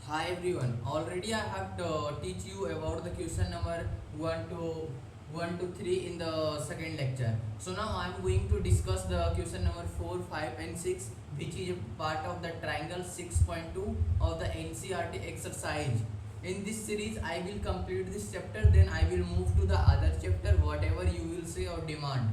Hi everyone. Already I have to teach you about the question number 1 to 3 in the second lecture. So now I am going to discuss the question number 4, 5 and 6, which is a part of the triangle 6.2 of the ncert exercise. In this series I will complete this chapter, then I will move to the other chapter whatever you will say or demand.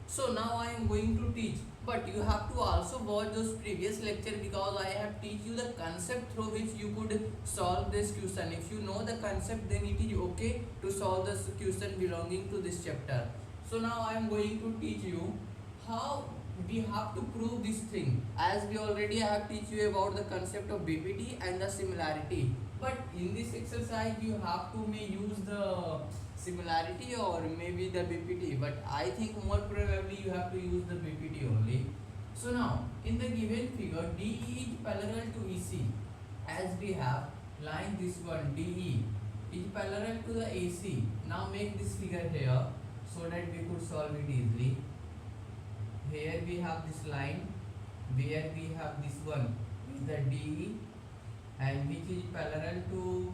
So now I am going to teach, but you have to also watch those previous lecture because I have teach you the concept through which you could solve this question. If you know the concept, then it is okay to solve this question belonging to this chapter. So now I am going to teach you how we have to prove this thing. As we already have teach you about the concept of BPT and the similarity, but in this exercise you have to may use the similarity or maybe the BPT, but I think more probably you have to use the BPT only. So now in the given figure, DE is parallel to EC, as we have line this one DE is parallel to the AC. Now make this figure here so that we could solve it easily. Here we have this line where we have this one is the DE and which is parallel to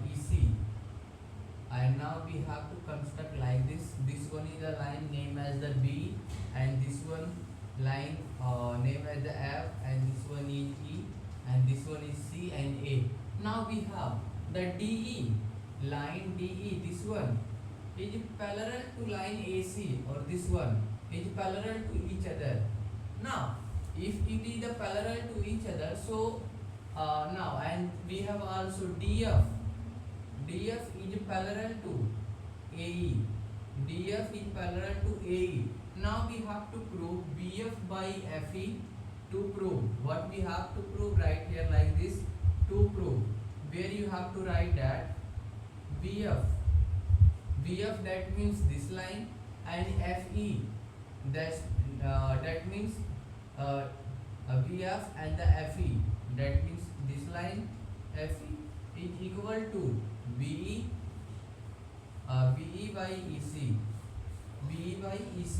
EC, and now we have to construct like this one is a line named as the B, and this one line named as the F, and this one is E, and this one is C and A. Now we have the DE, line DE, this one is parallel to line AC, or this one is parallel to each other. Now if it is the parallel to each other, so now, and we have also DF is parallel to AE, DF is parallel to AE. Now we have to prove BF by FE. To prove what we have to prove, right here like this, to prove, where you have to write that BF that means this line, and FE that means BF and the FE that means this line FE is equal to BE by EC, BE by EC.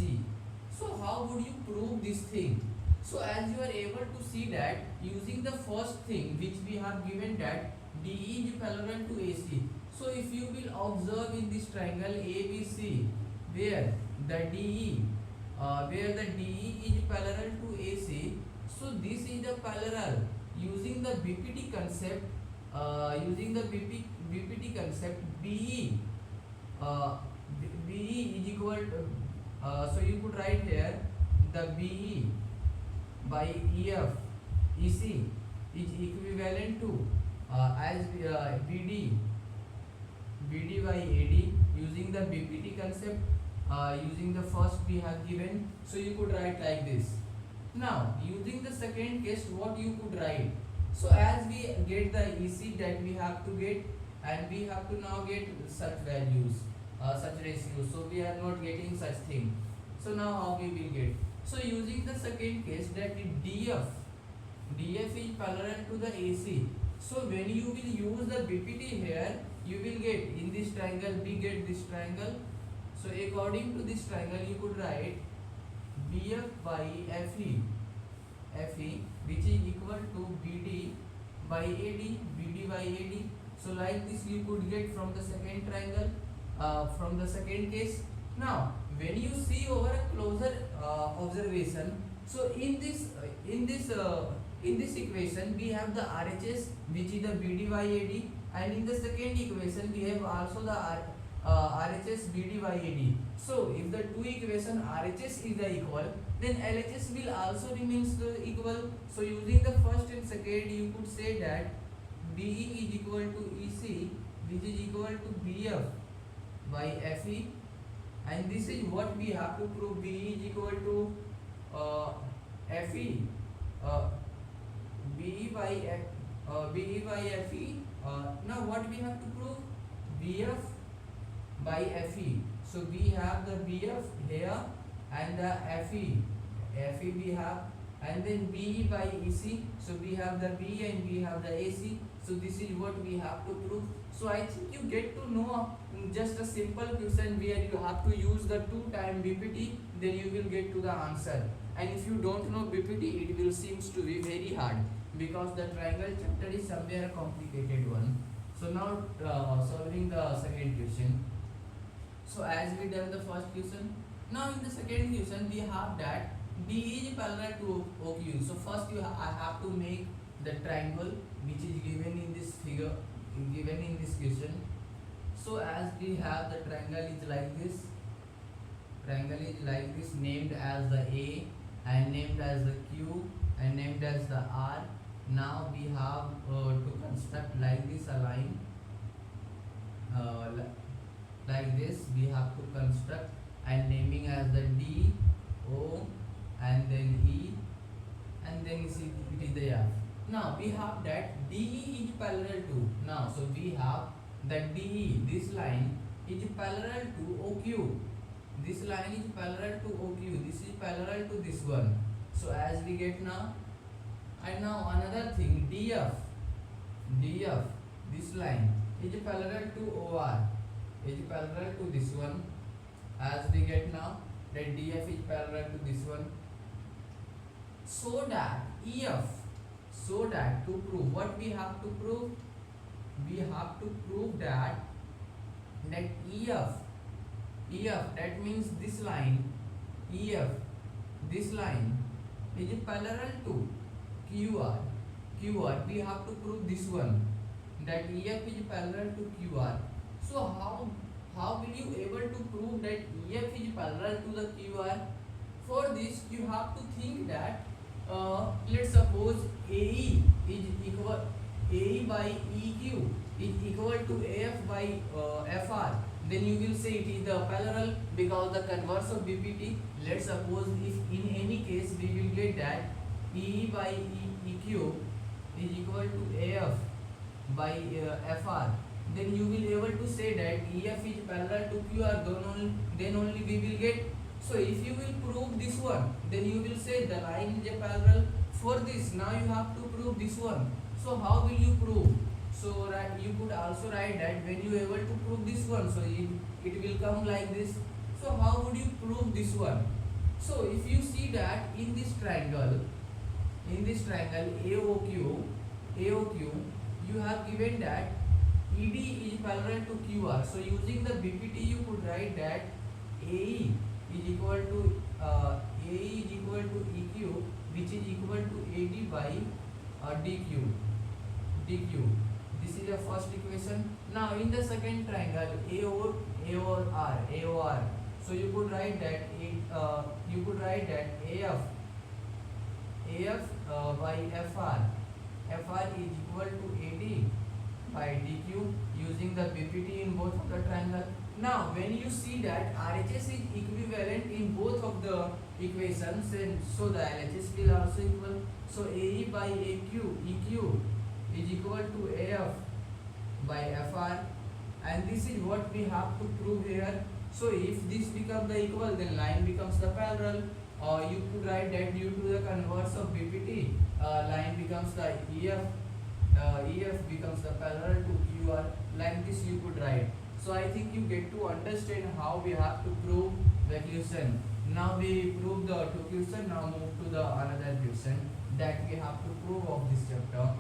So how would you prove this thing? So as you are able to see that using the first thing which we have given, that DE is parallel to AC. So if you will observe in this triangle ABC, where the DE is parallel to AC, so this is the parallel. Using the BPT concept, BE is equal to, so you could write here the BE by EF EC is equivalent to as BD by AD. Using the BPT concept, using the first we have given, so you could write like this. Now using the second case, what you could write, so as we get the EC that we have to get, and we have to now get such values, such ratios, so we are not getting such thing. So now how we will get, so using the second case, that DF is parallel to the AC. So when you will use the BPT here, you will get in this triangle, we get this triangle. So according to this triangle, you could write BF by FE which is equal to BD by AD. So like this you could get from the second triangle, from the second case. Now when you see over a closer observation, so in this equation we have the RHS which is the BD by AD, and in the second equation we have also the RHS BD by AD. So if the two equation RHS is the equal, then LHS will also remains equal. So using the first and second, you could say that BE is equal to EC, which is equal to BF by FE, and this is what we have to prove. BE is equal to FE, BE by FE. Now what we have to prove? BF by FE. So we have the BF here and the FE we have, and then BE by EC. So we have the B and we have the AC. So this is what we have to prove. So I think you get to know just a simple question where you have to use the 2-time BPT, then you will get to the answer. And if you don't know BPT, it will seems to be very hard. because the triangle chapter is somewhere a complicated one. So now solving the second question. So as we done the first question, now in the second question we have that D is parallel to OQ. So first I have to make the triangle which is given in this figure, given in this question. So as we have the triangle is like this, named as the A and named as the Q and named as the R. Now we have to construct like this a line, like this we have to construct and naming as the D, O and then E and then it is the F. Now we have that DE is parallel to, now so we have that DE, this line is parallel to OQ. This line is parallel to OQ. This is parallel to this one. So as we get now, and now another thing, DF, this line is parallel to OR, is parallel to this one. As we get now that DF is parallel to this one. So that EF, so that to prove, what we have to prove? We have to prove that EF, that means this line, EF, this line is parallel to QR. We have to prove this one, that EF is parallel to QR. So how will you able to prove that EF is parallel to the QR? For this you have to think that let's suppose AE is equal, AE by EQ is equal to AF by FR. Then you will say it is the parallel because the converse of BPT. Let's suppose if in any case we will get that EE by EQ is equal to AF by FR, then you will able to say that EF is parallel to QR, then only we will get. So if you will prove this one, then you will say the line is a parallel. For this now you have to prove this one. So how will you prove? So you could also write that when you able to prove this one, so it will come like this. So how would you prove this one? So if you see that in this triangle AOQ, you have given that ED is parallel to QR. So using the BPT you could write that AE is equal to EQ, which is equal to AD by DQ. This is the first equation. Now in the second triangle AOR, so you could write that AF by FR is equal to AD by DQ using the BPT in both of the triangle. Now when you see that RHS is equivalent in both of the equations, and so the LHS will also equal. So AE by EQ is equal to AF by FR, and this is what we have to prove here. So if this becomes the equal, then line becomes the parallel. You could write that due to the converse of BPT, line becomes the EF becomes the parallel to QR. Like this you could write. So I think you get to understand how we have to prove the question. Now we prove the two question. Now move to the another question that we have to prove of this chapter.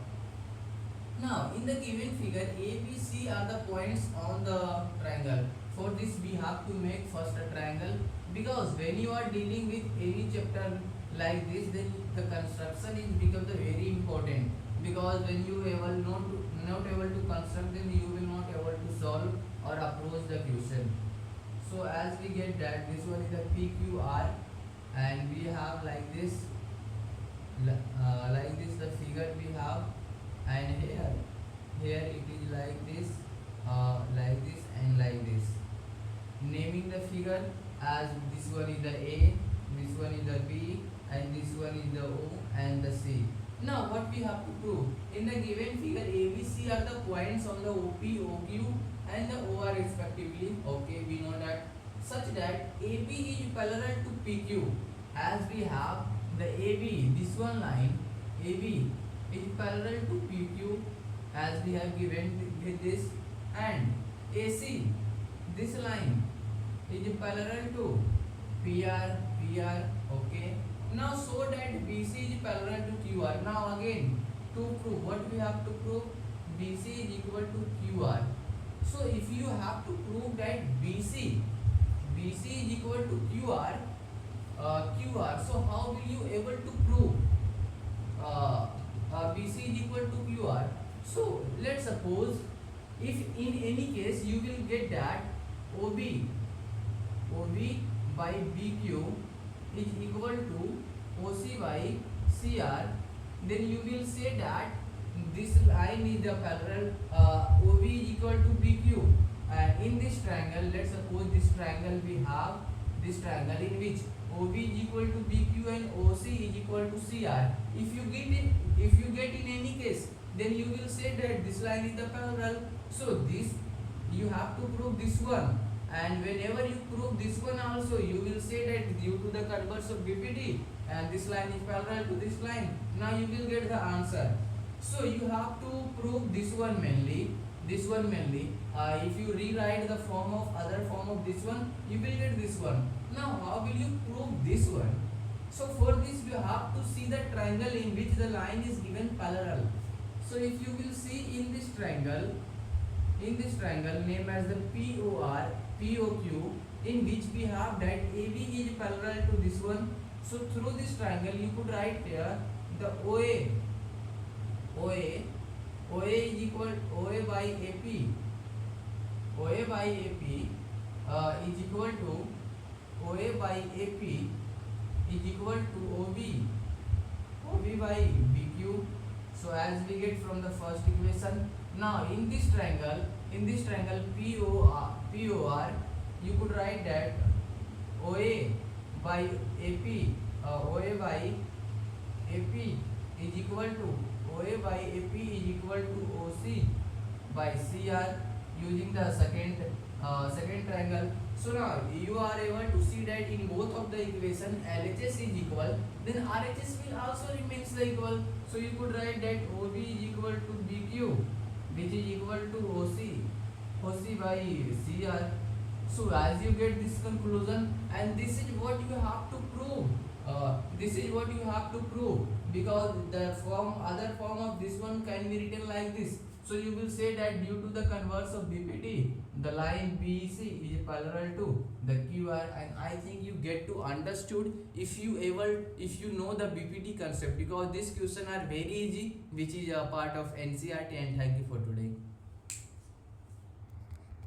Now in the given figure A, B, C are the points on the triangle. For this we have to make first a triangle, because when you are dealing with any chapter like this, then the construction is becomes very important, because when you not able to construct, then you will not able to solve or approach the question. So as we get that this one is the PQR, and we have like this the figure we have, and here it is like this and like this, naming the figure as this one is the A, this one is the B, and this one is the O and the C. Now what we have to prove? In the given figure ABC are the points on the OP, OQ and the OR respectively. Okay, we know that. Such that AB is parallel to PQ, as we have the AB, this one line AB is parallel to PQ, as we have given with this, and AC, this line is parallel to PR. Okay. Now so that BC is parallel to QR. Now again to prove what we have to prove, BC is equal to QR. So if you have to prove that BC is equal to QR, so how will you able to prove BC is equal to QR? So let's suppose if in any case you will get that OB by BQ is equal to OC by CR, then you will say that this line is the parallel, OB is equal to BQ, and in this triangle, let's suppose this triangle we have this triangle in which OB is equal to BQ and OC is equal to CR. If you get in any case, then you will say that this line is the parallel. So this you have to prove this one, and whenever you prove this one also, you will say that due to the converse of BPD and this line is parallel to this line. Now you will get the answer. So you have to prove this one mainly. If you rewrite the form of other form of this one, you will get this one. Now how will you prove this one? So for this you have to see the triangle in which the line is given parallel. So if you will see in this triangle named as the POQ, in which we have that AB is parallel to this one. So through this triangle you could write here the OA is equal OA by AP is equal to OA by AP is equal to OB by BQ. So as we get from the first equation, now in this triangle POR, you could write that OA by AP is equal to OA by AP is equal to OC by CR using the second triangle. So now you are able to see that in both of the equation LHS is equal, then RHS will also remains the equal. So you could write that OB is equal to BQ, which is equal to OC by CR. So as you get this conclusion, and this is what you have to prove. Because the other form of this one can be written like this. So you will say that due to the converse of BPT, the line BEC is parallel to the QR, and I think you get to understood if you know the BPT concept, because these questions are very easy, which is a part of NCERT. And thank you for today.